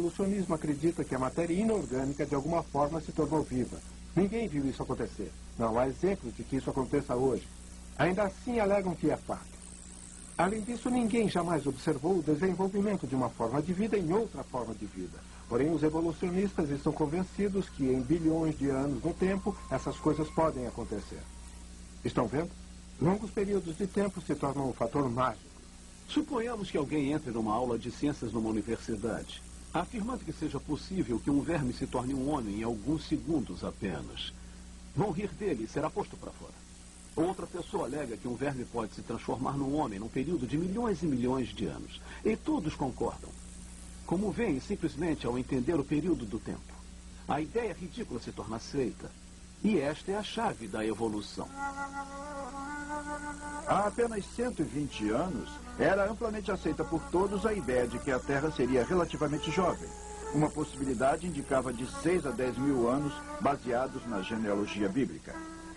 evolucionismo acredita que a matéria inorgânica de alguma forma se tornou viva. Ninguém viu isso acontecer. Não há exemplos de que isso aconteça hoje. Ainda assim alegam que é fato. Além disso, ninguém jamais observou o desenvolvimento de uma forma de vida em outra forma de vida. Porém, os evolucionistas estão convencidos que em bilhões de anos no tempo, essas coisas podem acontecer. Estão vendo? Longos períodos de tempo se tornam um fator mágico. Suponhamos que alguém entre numa aula de ciências numa universidade, afirmando que seja possível que um verme se torne um homem em alguns segundos apenas. Vão rir dele e será posto para fora. Outra pessoa alega que um verme pode se transformar num homem num período de milhões e milhões de anos. E todos concordam. Como veem, simplesmente ao entender o período do tempo, a ideia ridícula se torna aceita. E esta é a chave da evolução. Há apenas 120 anos, era amplamente aceita por todos a ideia de que a Terra seria relativamente jovem. Uma possibilidade indicava de 6 a 10 mil anos, baseados na genealogia bíblica.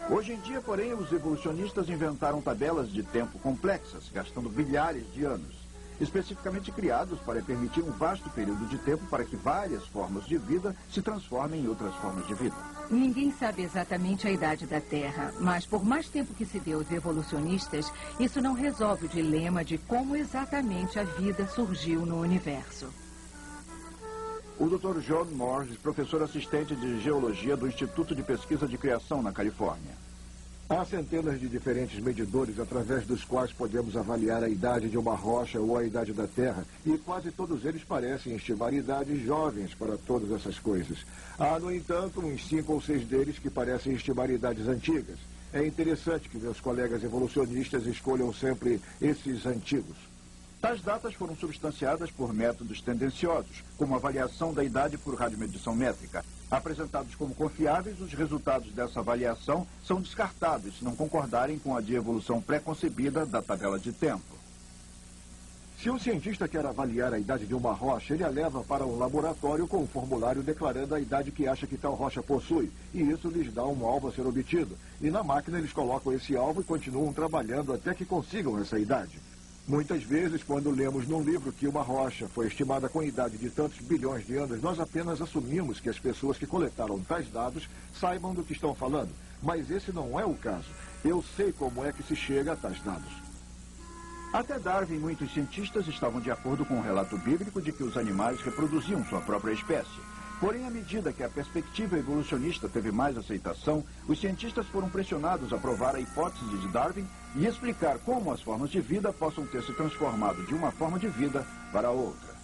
Hoje em dia, porém, os evolucionistas inventaram tabelas de tempo complexas, gastando bilhares de anos, especificamente criados para permitir um vasto período de tempo para que várias formas de vida se transformem em outras formas de vida. Ninguém sabe exatamente a idade da Terra, mas por mais tempo que se dê aos evolucionistas, isso não resolve o dilema de como exatamente a vida surgiu no universo. O Dr. John Morris, professor assistente de geologia do Instituto de Pesquisa de Criação na Califórnia. Há centenas de diferentes medidores através dos quais podemos avaliar a idade de uma rocha ou a idade da Terra, e quase todos eles parecem estimar idades jovens para todas essas coisas. Há, no entanto, uns 5 ou 6 deles que parecem estimar idades antigas. É interessante que meus colegas evolucionistas escolham sempre esses antigos. Tais datas foram substanciadas por métodos tendenciosos, como a avaliação da idade por radiomedição métrica. Apresentados como confiáveis, os resultados dessa avaliação são descartados se não concordarem com a de evolução pré-concebida da tabela de tempo. Se um cientista quer avaliar a idade de uma rocha, ele a leva para um laboratório com um formulário declarando a idade que acha que tal rocha possui, e isso lhes dá um alvo a ser obtido. E na máquina eles colocam esse alvo e continuam trabalhando até que consigam essa idade. Muitas vezes, quando lemos num livro que uma rocha foi estimada com a idade de tantos bilhões de anos, nós apenas assumimos que as pessoas que coletaram tais dados saibam do que estão falando. Mas esse não é o caso. Eu sei como é que se chega a tais dados. Até Darwin, muitos cientistas estavam de acordo com o relato bíblico de que os animais reproduziam sua própria espécie. Porém, à medida que a perspectiva evolucionista teve mais aceitação, os cientistas foram pressionados a provar a hipótese de Darwin e explicar como as formas de vida possam ter se transformado de uma forma de vida para outra.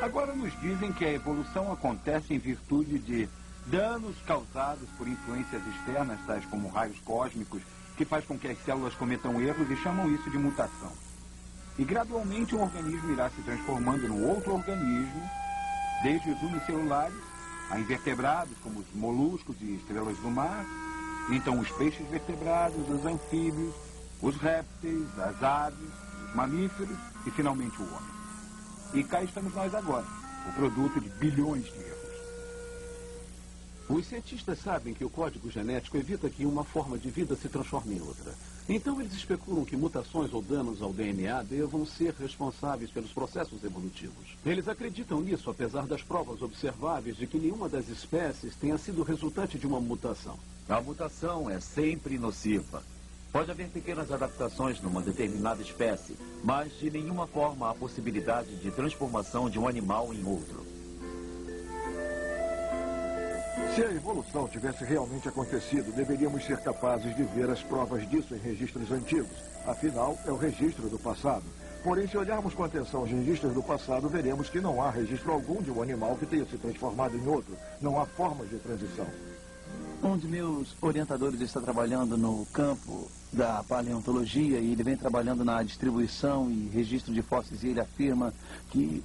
Agora nos dizem que a evolução acontece em virtude de danos causados por influências externas, tais como raios cósmicos, que faz com que as células cometam erros e chamam isso de mutação. E gradualmente um organismo irá se transformando num outro organismo, desde os unicelulares a invertebrados, como os moluscos e estrelas do mar, então os peixes vertebrados, os anfíbios, os répteis, as aves, os mamíferos e finalmente o homem. E cá estamos nós agora, o produto de bilhões de erros. Os cientistas sabem que o código genético evita que uma forma de vida se transforme em outra. Então eles especulam que mutações ou danos ao DNA devam ser responsáveis pelos processos evolutivos. Eles acreditam nisso, apesar das provas observáveis de que nenhuma das espécies tenha sido resultante de uma mutação. A mutação é sempre nociva. Pode haver pequenas adaptações numa determinada espécie, mas de nenhuma forma há possibilidade de transformação de um animal em outro. Se a evolução tivesse realmente acontecido, deveríamos ser capazes de ver as provas disso em registros antigos. Afinal, é o registro do passado. Porém, se olharmos com atenção os registros do passado, veremos que não há registro algum de um animal que tenha se transformado em outro. Não há formas de transição. Um de meus orientadores está trabalhando no campo da paleontologia e ele vem trabalhando na distribuição e registro de fósseis e ele afirma que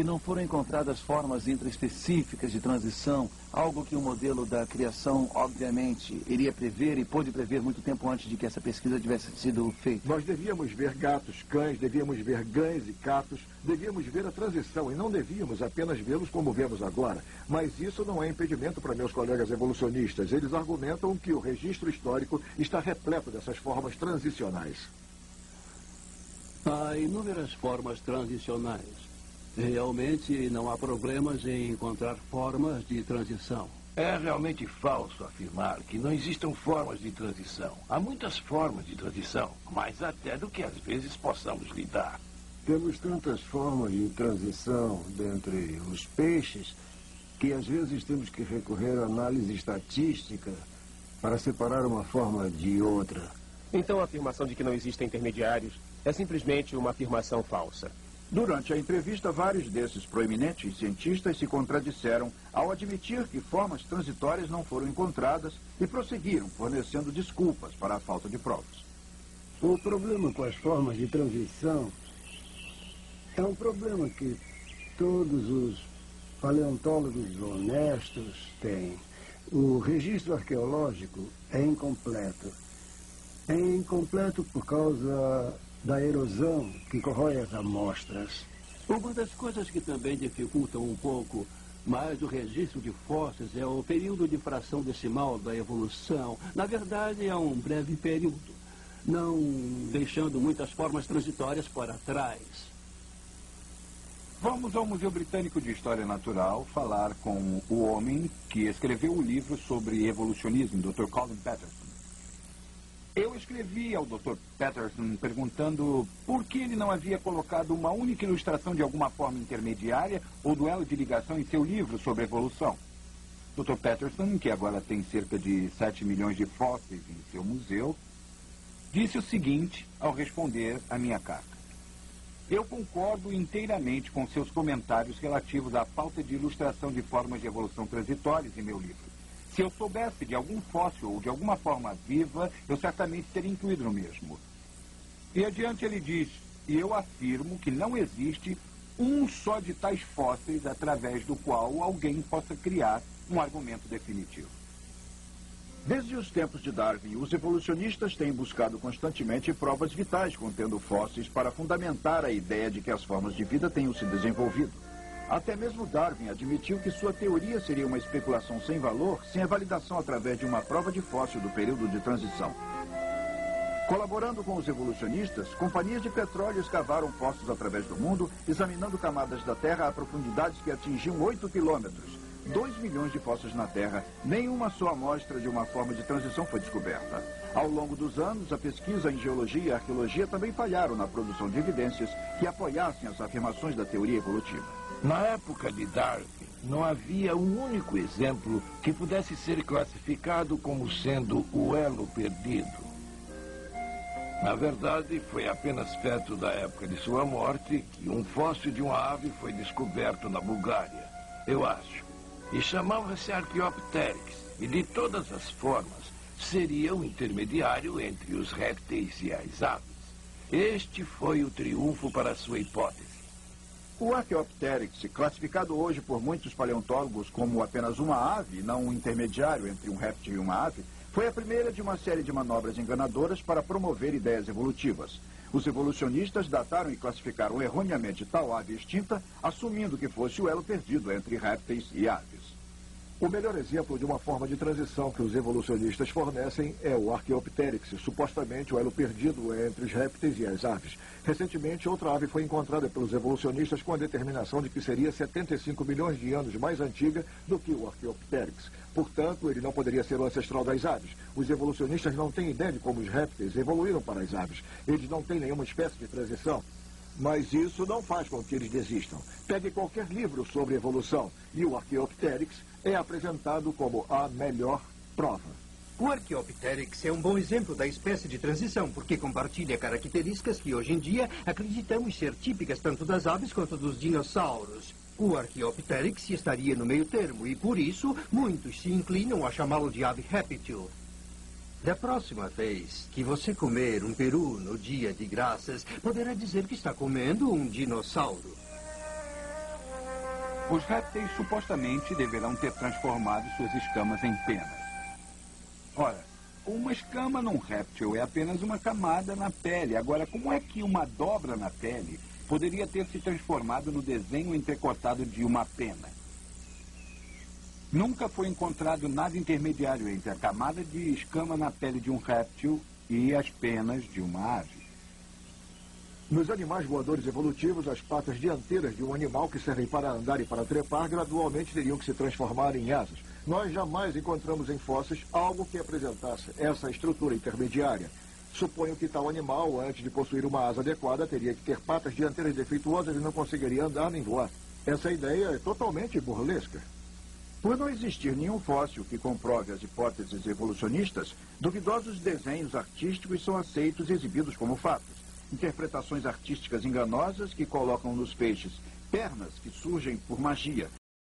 não foram encontradas formas intraespecíficas de transição, algo que o modelo da criação, obviamente, iria prever e pôde prever muito tempo antes de que essa pesquisa tivesse sido feita. Nós devíamos ver gatos, cães, devíamos ver cães e gatos, devíamos ver a transição e não devíamos apenas vê-los como vemos agora. Mas isso não é impedimento para meus colegas evolucionistas. Eles argumentam que o registro histórico está repleto dessas formas transicionais. Há inúmeras formas transicionais. Realmente não há problemas em encontrar formas de transição. É realmente falso afirmar que não existam formas de transição. Há muitas formas de transição, mais até do que às vezes possamos lidar. Temos tantas formas de transição dentre os peixes que às vezes temos que recorrer à análise estatística para separar uma forma de outra. Então a afirmação de que não existem intermediários é simplesmente uma afirmação falsa. Durante a entrevista, vários desses proeminentes cientistas se contradisseram ao admitir que formas transitórias não foram encontradas e prosseguiram fornecendo desculpas para a falta de provas. O problema com as formas de transição é um problema que todos os paleontólogos honestos têm. O registro arqueológico é incompleto. É incompleto por causa da erosão que corrói as amostras. Uma das coisas que também dificultam um pouco mais o registro de fósseis é o período de fração decimal da evolução. Na verdade, é um breve período, não deixando muitas formas transitórias para trás. Vamos ao Museu Britânico de História Natural falar com o homem que escreveu o livro sobre evolucionismo, Dr. Colin Patterson. Eu escrevi ao Dr. Patterson perguntando por que ele não havia colocado uma única ilustração de alguma forma intermediária ou duelo de ligação em seu livro sobre evolução. Dr. Patterson, que agora tem cerca de 7 milhões de fósseis em seu museu, disse o seguinte ao responder à minha carta. Eu concordo inteiramente com seus comentários relativos à falta de ilustração de formas de evolução transitórias em meu livro. Se eu soubesse de algum fóssil ou de alguma forma viva, eu certamente teria incluído no mesmo. E adiante ele diz, e eu afirmo que não existe um só de tais fósseis através do qual alguém possa criar um argumento definitivo. Desde os tempos de Darwin, os evolucionistas têm buscado constantemente provas vitais contendo fósseis para fundamentar a ideia de que as formas de vida tenham se desenvolvido. Até mesmo Darwin admitiu que sua teoria seria uma especulação sem valor, sem a validação através de uma prova de fóssil do período de transição. Colaborando com os evolucionistas, companhias de petróleo escavaram poços através do mundo, examinando camadas da Terra a profundidades que atingiam 8 quilômetros. 2 milhões de fósseis na Terra, nenhuma só amostra de uma forma de transição foi descoberta. Ao longo dos anos, a pesquisa em geologia e arqueologia também falharam na produção de evidências que apoiassem as afirmações da teoria evolutiva. Na época de Darwin, não havia um único exemplo que pudesse ser classificado como sendo o elo perdido. Na verdade, foi apenas perto da época de sua morte que um fóssil de uma ave foi descoberto na Bulgária, eu acho. E chamava-se Archaeopteryx, e de todas as formas, seria o intermediário entre os répteis e as aves. Este foi o triunfo para sua hipótese. O Archaeopteryx, classificado hoje por muitos paleontólogos como apenas uma ave, não um intermediário entre um réptil e uma ave, foi a primeira de uma série de manobras enganadoras para promover ideias evolutivas. Os evolucionistas dataram e classificaram erroneamente tal ave extinta, assumindo que fosse o elo perdido entre répteis e aves. O melhor exemplo de uma forma de transição que os evolucionistas fornecem é o Archaeopteryx, supostamente o elo perdido entre os répteis e as aves. Recentemente, outra ave foi encontrada pelos evolucionistas com a determinação de que seria 75 milhões de anos mais antiga do que o Archaeopteryx. Portanto, ele não poderia ser o ancestral das aves. Os evolucionistas não têm ideia de como os répteis evoluíram para as aves. Eles não têm nenhuma espécie de transição. Mas isso não faz com que eles desistam. Pegue qualquer livro sobre evolução e o Archaeopteryx é apresentado como a melhor prova. O Archaeopteryx é um bom exemplo da espécie de transição, porque compartilha características que hoje em dia acreditamos ser típicas tanto das aves quanto dos dinossauros. O Archaeopteryx estaria no meio termo e, por isso, muitos se inclinam a chamá-lo de ave réptil. Da próxima vez que você comer um peru no dia de graças, poderá dizer que está comendo um dinossauro. Os répteis supostamente deverão ter transformado suas escamas em penas. Ora, uma escama num réptil é apenas uma camada na pele. Agora, como é que uma dobra na pele poderia ter se transformado no desenho entrecortado de uma pena? Nunca foi encontrado nada intermediário entre a camada de escama na pele de um réptil e as penas de uma ave. Nos animais voadores evolutivos, as patas dianteiras de um animal que servem para andar e para trepar gradualmente teriam que se transformar em asas. Nós jamais encontramos em fósseis algo que apresentasse essa estrutura intermediária. Suponho que tal animal, antes de possuir uma asa adequada, teria que ter patas dianteiras defeituosas e não conseguiria andar nem voar. Essa ideia é totalmente burlesca. Por não existir nenhum fóssil que comprove as hipóteses evolucionistas, duvidosos desenhos artísticos são aceitos e exibidos como fatos. Interpretações artísticas enganosas que colocam nos peixes pernas que surgem por magia,